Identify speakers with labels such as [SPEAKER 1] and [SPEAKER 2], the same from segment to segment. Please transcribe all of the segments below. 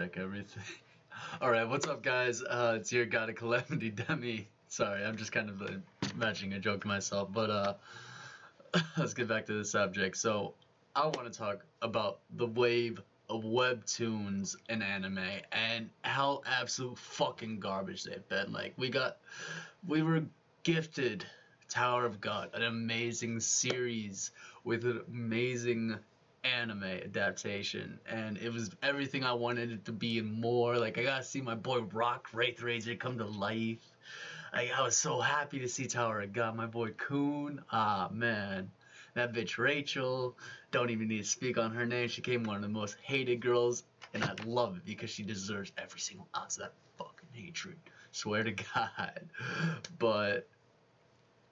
[SPEAKER 1] Check everything. Alright, what's up, guys? It's your god of calamity, Demi. Sorry, I'm just kind of imagining a joke to myself, but let's get back to the subject. So, I want to talk about the wave of webtoons in anime and how absolute fucking garbage they've been. Like, we were gifted Tower of God, an amazing series with an amazing anime adaptation, and it was everything I wanted it to be and more. Like, I gotta see my boy Rock Wraith Razor come to life. Like, I was so happy to see Tower of God. My boy Coon, man, that bitch Rachel, don't even need to speak on her name. She became one of the most hated girls, and I love it because she deserves every single ounce of that fucking hatred. Swear to God. But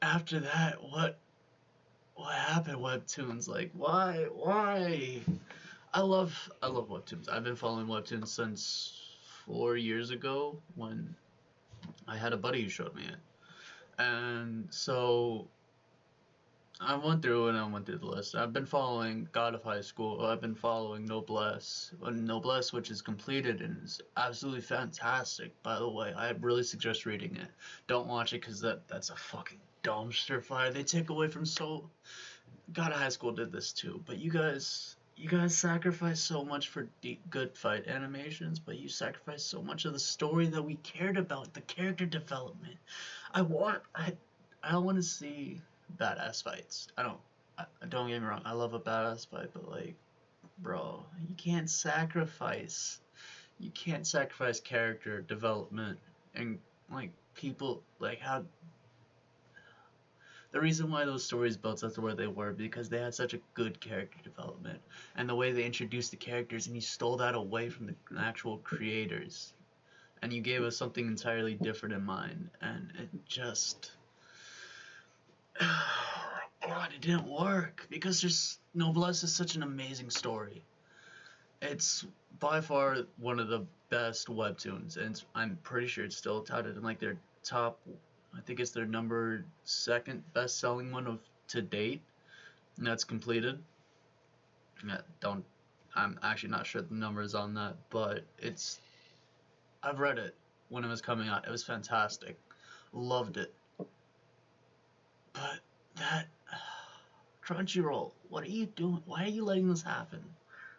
[SPEAKER 1] after that, what happened, webtoons? Like, why? I love webtoons. I've been following webtoons since 4 years ago when I had a buddy who showed me it. And so I went through the list. I've been following God of High School. I've been following Noblesse, which is completed and is absolutely fantastic. By the way, I really suggest reading it. Don't watch it because that's a fucking dumpster fire. They take away from so. God of High School did this too, but you guys sacrificed so much for good fight animations, but you sacrificed so much of the story that we cared about, the character development. I want to see badass fights. Don't get me wrong, I love a badass fight, but like, bro, you can't sacrifice character development and like people like how the reason why those stories built up to where they were because they had such a good character development and the way they introduced the characters, and you stole that away from the actual creators and you gave us something entirely different in mind, and it just God, it didn't work because there's Noblesse is such an amazing story. It's by far one of the best webtoons, and I'm pretty sure it's still touted in like their top. I think it's their number second best-selling one of to date, and that's completed. I'm actually not sure the numbers on that, but I've read it when it was coming out. It was fantastic, loved it. But that Crunchyroll, what are you doing? Why are you letting this happen?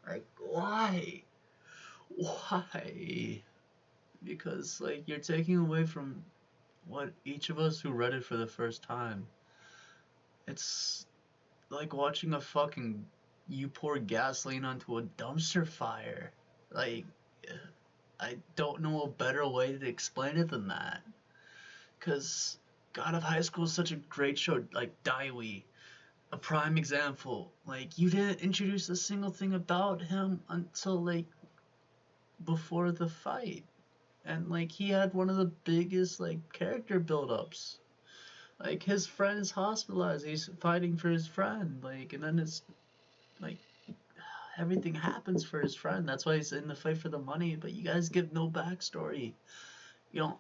[SPEAKER 1] Like, why? Why? Because like you're taking away from what each of us who read it for the first time. It's like watching you pour gasoline onto a dumpster fire. Like, I don't know a better way to explain it than that. Cause God of High School is such a great show. Like Daiwi, a prime example. Like, you didn't introduce a single thing about him until like before the fight. And like he had one of the biggest like character build-ups. Like, his friend is hospitalized, he's fighting for his friend, like, and then it's like everything happens for his friend. That's why he's in the fight for the money, but you guys give no backstory. You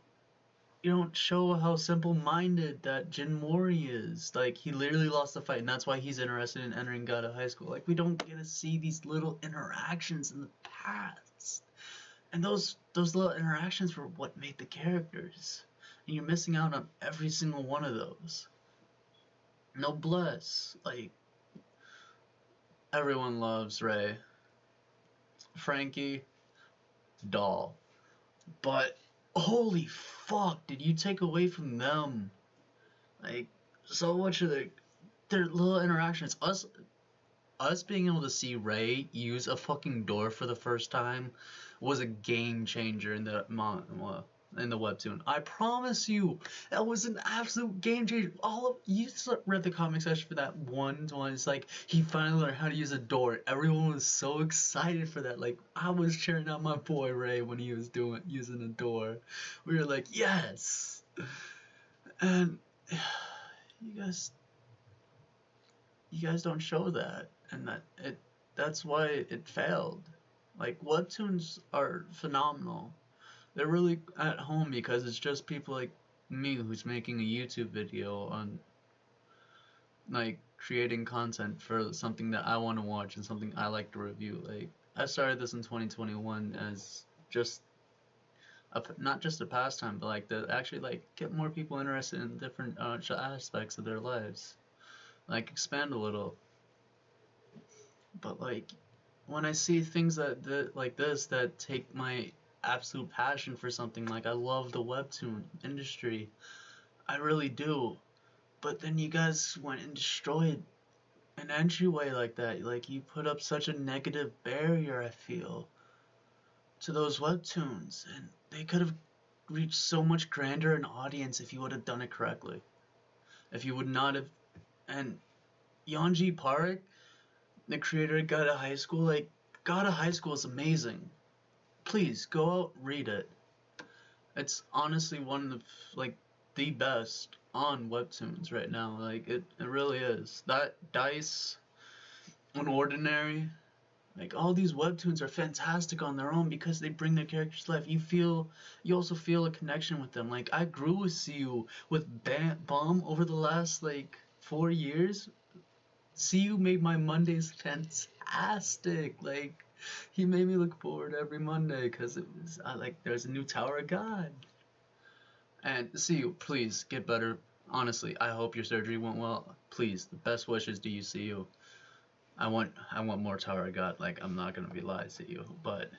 [SPEAKER 1] don't show how simple-minded that Jin Mori is. Like, he literally lost the fight, and that's why he's interested in entering God of High School. Like, we don't get to see these little interactions in the past. And those little interactions were what made the characters. And you're missing out on every single one of those. Noblesse. Like, everyone loves Ray. Frankie, doll. But, holy fuck, did you take away from them? Like, so much of their little interactions. Us being able to see Ray use a fucking door for the first time was a game changer in the webtoon. I promise you, that was an absolute game changer. You read the comic section for that one. It's like he finally learned how to use a door. Everyone was so excited for that. Like, I was cheering out my boy Ray when he was using a door. We were like, yes. And you guys don't show that, and that's why it failed. Like, webtoons are phenomenal. They're really at home because it's just people like me who's making a YouTube video on like creating content for something that I want to watch and something I like to review. Like, I started this in 2021 as just not just a pastime, but like to actually like get more people interested in different aspects of their lives, like expand a little. But like when I see things like this that take my absolute passion for something, like I love the webtoon industry, I really do. But then you guys went and destroyed an entryway like that. Like you put up such a negative barrier, I feel, to those webtoons, and they could have reached so much grander an audience if you would have done it correctly. If you would not have, and Yanji Park, the creator of Got a High School, like Got a High School is amazing. Please go out, read it. It's honestly one of like the best on webtoons right now. Like it really is. That Dice, Unordinary, like all these webtoons are fantastic on their own because they bring their characters to life. You also feel a connection with them. Like I grew with you with Bomb over the last like 4 years. CU made my Mondays fantastic. Like he made me look forward every Monday because it was like there's a new Tower of God. And CU, please get better. Honestly, I hope your surgery went well. Please, the best wishes to you, CU. I want more Tower of God. Like I'm not gonna be lying to you, but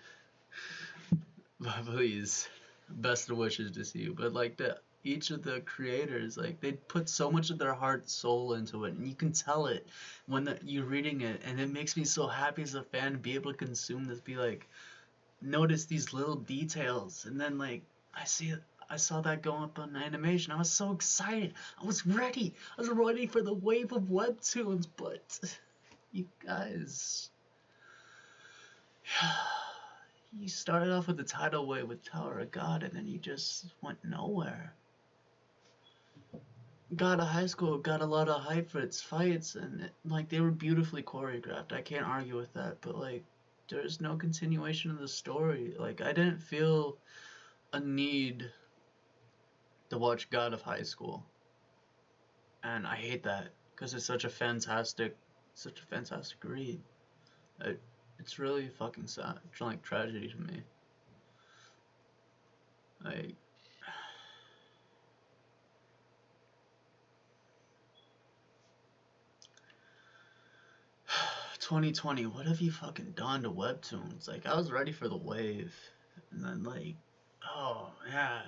[SPEAKER 1] please, best of wishes to see you. But like each of the creators, like they put so much of their heart, soul into it, and you can tell it when you're reading it, and it makes me so happy as a fan to be able to consume this. Be like, notice these little details, and then like I see it. I saw that go up on animation. I was so excited. I was ready. I was ready for the wave of webtoons, but you guys, you started off with the tidal wave with Tower of God, and then you just went nowhere. Got a high school, got a lot of hype for its fights, and like they were beautifully choreographed. I can't argue with that, but like there's no continuation of the story. Like I didn't feel a need to watch God of High School, and I hate that because it's such a fantastic read. It's really fucking sad. It's like tragedy to me. Like 2020, what have you fucking done to webtoons? Like I was ready for the wave, and then like, oh man,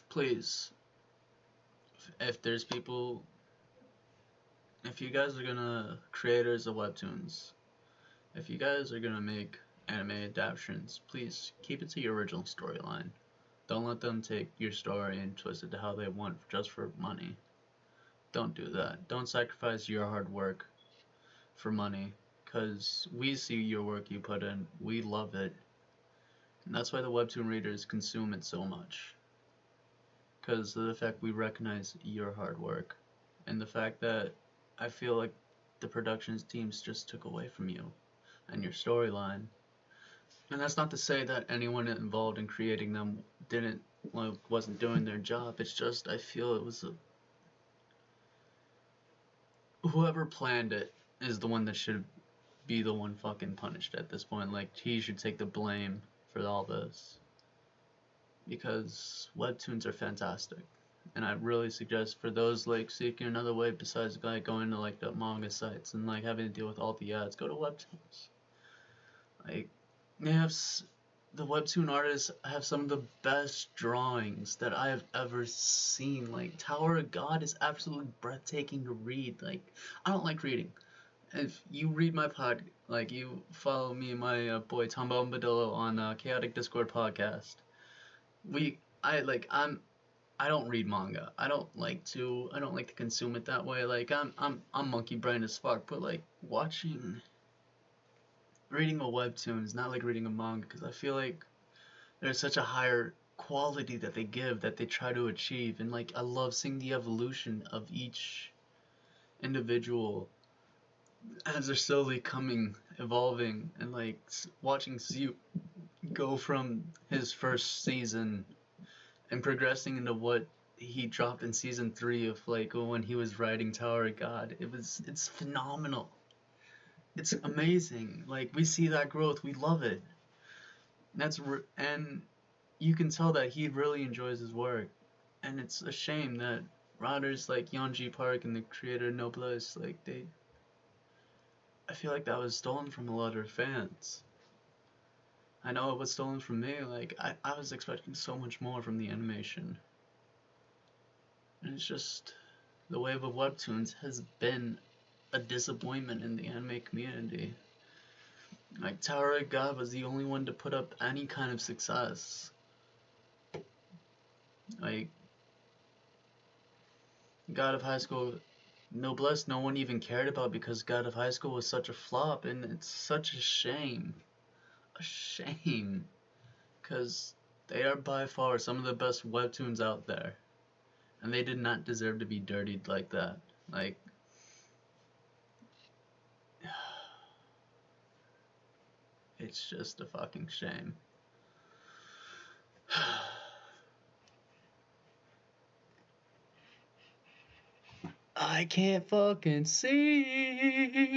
[SPEAKER 1] please, if there's people, if you guys are gonna creators of webtoons, if you guys are gonna make anime adaptations, please keep it to your original storyline. Don't let them take your story and twist it to how they want just for money. Don't do that. Don't sacrifice your hard work for money, because we see your work you put in, we love it, and that's why the webtoon readers consume it so much, because of the fact we recognize your hard work, and the fact that I feel like the productions teams just took away from you and your storyline. And that's not to say that anyone involved in creating them wasn't doing their job. It's just I feel it was whoever planned it is the one that should be the one fucking punished at this point. Like he should take the blame for all this, because webtoons are fantastic, and I really suggest for those like seeking another way besides like going to like the manga sites and like having to deal with all the ads, go to webtoons. Like they have the webtoon artists have some of the best drawings that I have ever seen. Like Tower of God is absolutely breathtaking to read. Like I don't like reading. If you read my like you follow me and my boy Tom Bombadillo on Chaotic Discord podcast, I like I don't read manga. I don't like to consume it that way. Like I'm monkey brain as fuck, but like reading a webtoon is not like reading a manga, because I feel like there's such a higher quality that they give, that they try to achieve, and like I love seeing the evolution of each individual as they're slowly evolving, and like watching Zeus go from his first season and progressing into what he dropped in season 3 of like when he was writing Tower of God. It's phenomenal. It's amazing. Like we see that growth, we love it. And you can tell that he really enjoys his work, and it's a shame that writers like Yeonji Park and the creator Noblesse, like I feel like that was stolen from a lot of fans. I know it was stolen from me. Like I was expecting so much more from the animation, and it's just the wave of webtoons has been a disappointment in the anime community. Like Tower of God was the only one to put up any kind of success. Like God of High School, Noblesse, no one even cared about because God of High School was such a flop, and it's such a shame. A shame. Because they are by far some of the best webtoons out there. And they did not deserve to be dirtied like that. Like, it's just a fucking shame. I can't fucking see.